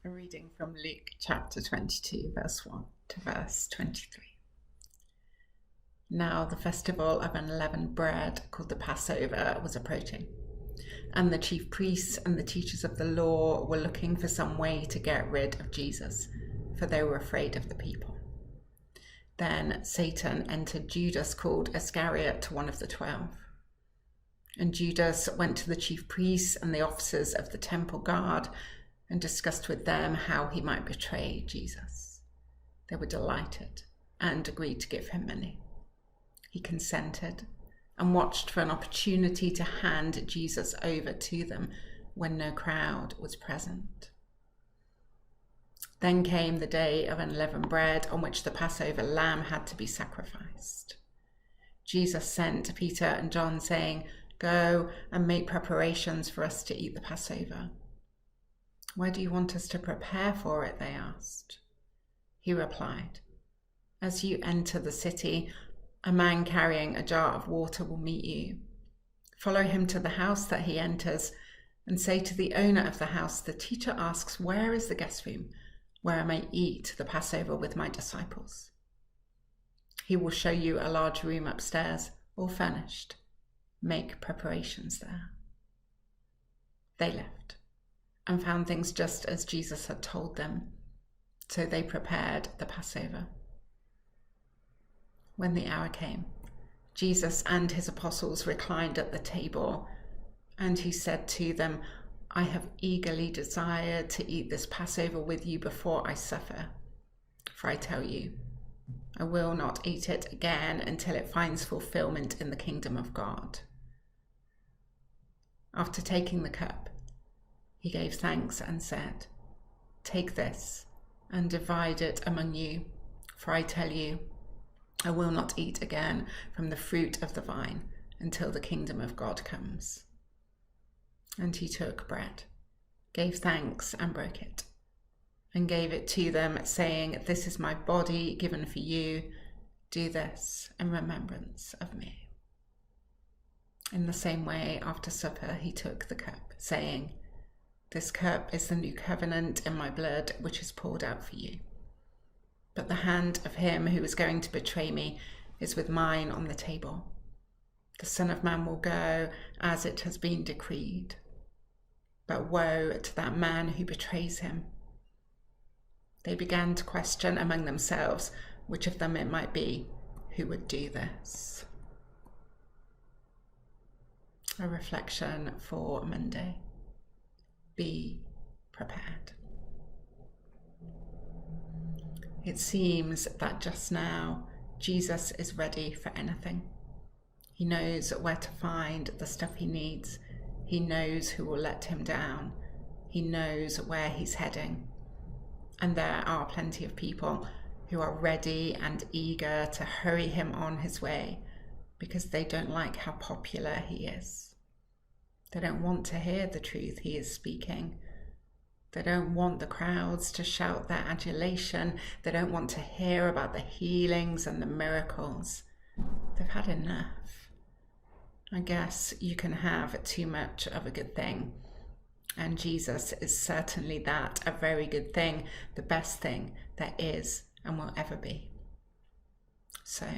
A reading from Luke chapter 22, verse 1 to verse 23. Now the festival of unleavened bread, called the Passover, was approaching, and the chief priests and the teachers of the law were looking for some way to get rid of Jesus, for they were afraid of the people. Then Satan entered Judas, called Iscariot, one of the 12. And Judas went to the chief priests and the officers of the temple guard and discussed with them how he might betray Jesus. They were delighted and agreed to give him money. He consented and watched for an opportunity to hand Jesus over to them when no crowd was present. Then came the day of unleavened bread, on which the Passover lamb had to be sacrificed. Jesus sent Peter and John, saying, "Go and make preparations for us to eat the Passover." "Where do you want us to prepare for it?" they asked. He replied, "As you enter the city, a man carrying a jar of water will meet you. Follow him to the house that he enters and say to the owner of the house, 'The teacher asks, where is the guest room where I may eat the Passover with my disciples?' He will show you a large room upstairs, all furnished. Make preparations there." They left and found things just as Jesus had told them. So they prepared the Passover. When the hour came, Jesus and his apostles reclined at the table, and he said to them, "I have eagerly desired to eat this Passover with you before I suffer. For I tell you, I will not eat it again until it finds fulfillment in the kingdom of God." After taking the cup, he gave thanks and said, "Take this and divide it among you, for I tell you, I will not eat again from the fruit of the vine until the kingdom of God comes." And he took bread, gave thanks and broke it, and gave it to them, saying, "This is my body given for you. Do this in remembrance of me." In the same way, after supper, he took the cup, saying, "This cup is the new covenant in my blood, which is poured out for you. But the hand of him who is going to betray me is with mine on the table. The Son of Man will go as it has been decreed. But woe to that man who betrays him." They began to question among themselves which of them it might be who would do this. A reflection for Monday. Be prepared. It seems that just now Jesus is ready for anything. He knows where to find the stuff he needs. He knows who will let him down. He knows where he's heading. And there are plenty of people who are ready and eager to hurry him on his way because they don't like how popular he is. They don't want to hear the truth he is speaking. They don't want the crowds to shout their adulation. They don't want to hear about the healings and the miracles. They've had enough. I guess you can have too much of a good thing. And Jesus is certainly that, a very good thing, the best thing there is and will ever be. So,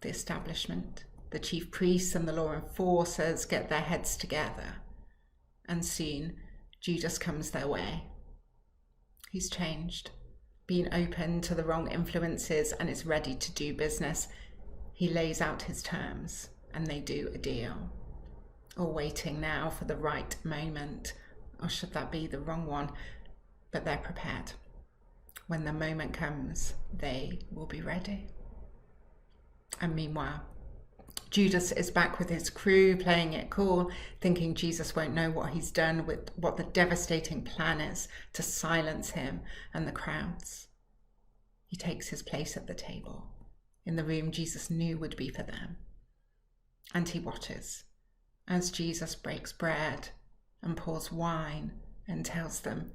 the establishment, the chief priests and the law enforcers get their heads together. And soon, Judas comes their way. He's changed, been open to the wrong influences, and is ready to do business. He lays out his terms, and they do a deal. All waiting now for the right moment, or should that be the wrong one? But they're prepared. When the moment comes, they will be ready. And meanwhile, Judas is back with his crew, playing it cool, thinking Jesus won't know what he's done, with what the devastating plan is to silence him and the crowds. He takes his place at the table, in the room Jesus knew would be for them. And he watches as Jesus breaks bread and pours wine and tells them,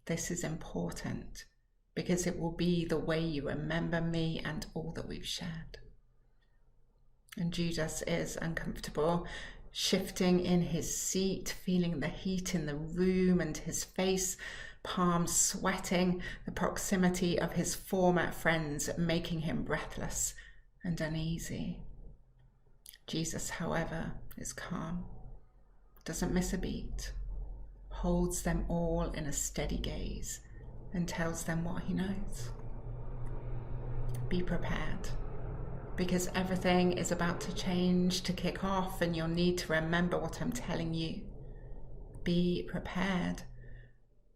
"This is important because it will be the way you remember me and all that we've shared." And Judas is uncomfortable, shifting in his seat, feeling the heat in the room, and his face palms sweating, the proximity of his former friends making him breathless and uneasy. Jesus, however, is calm, doesn't miss a beat, holds them all in a steady gaze and tells them what he knows. Be prepared, because everything is about to change, to kick off, and you'll need to remember what I'm telling you. Be prepared,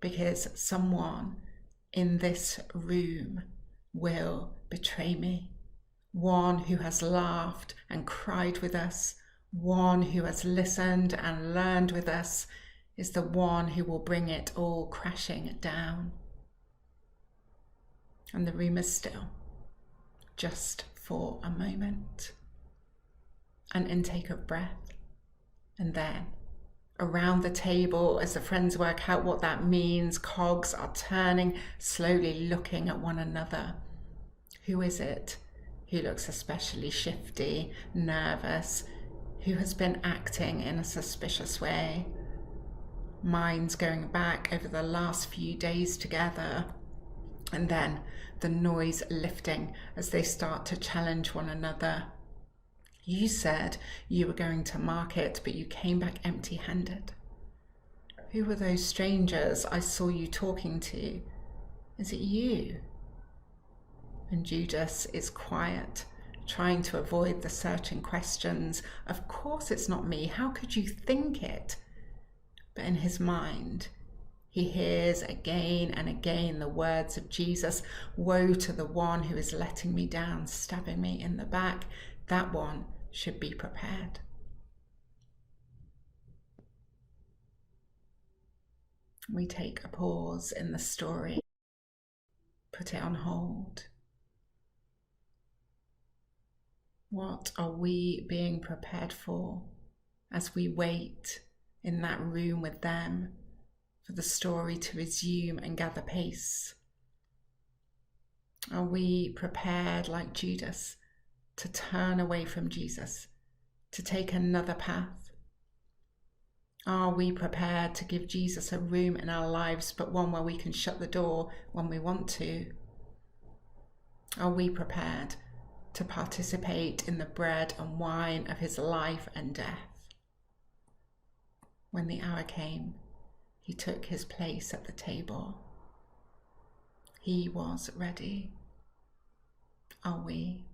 because someone in this room will betray me. One who has laughed and cried with us, one who has listened and learned with us, is the one who will bring it all crashing down. And the room is still, just for a moment. An intake of breath, and then around the table, as the friends work out what that means, cogs are turning, slowly looking at one another. Who is it who looks especially shifty, nervous, who has been acting in a suspicious way? Minds going back over the last few days together, and then the noise lifting as they start to challenge one another. You said you were going to market, but you came back empty-handed. Who were those strangers I saw you talking to? Is it you? And Judas is quiet, trying to avoid the searching questions. Of course it's not me. How could you think it? But in his mind, he hears again and again the words of Jesus. Woe to the one who is letting me down, stabbing me in the back. That one should be prepared. We take a pause in the story, put it on hold. What are we being prepared for as we wait in that room with them for the story to resume and gather pace? Are we prepared, like Judas, to turn away from Jesus, to take another path? Are we prepared to give Jesus a room in our lives, but one where we can shut the door when we want to? Are we prepared to participate in the bread and wine of his life and death? When the hour came, he took his place at the table. He was ready. Are we?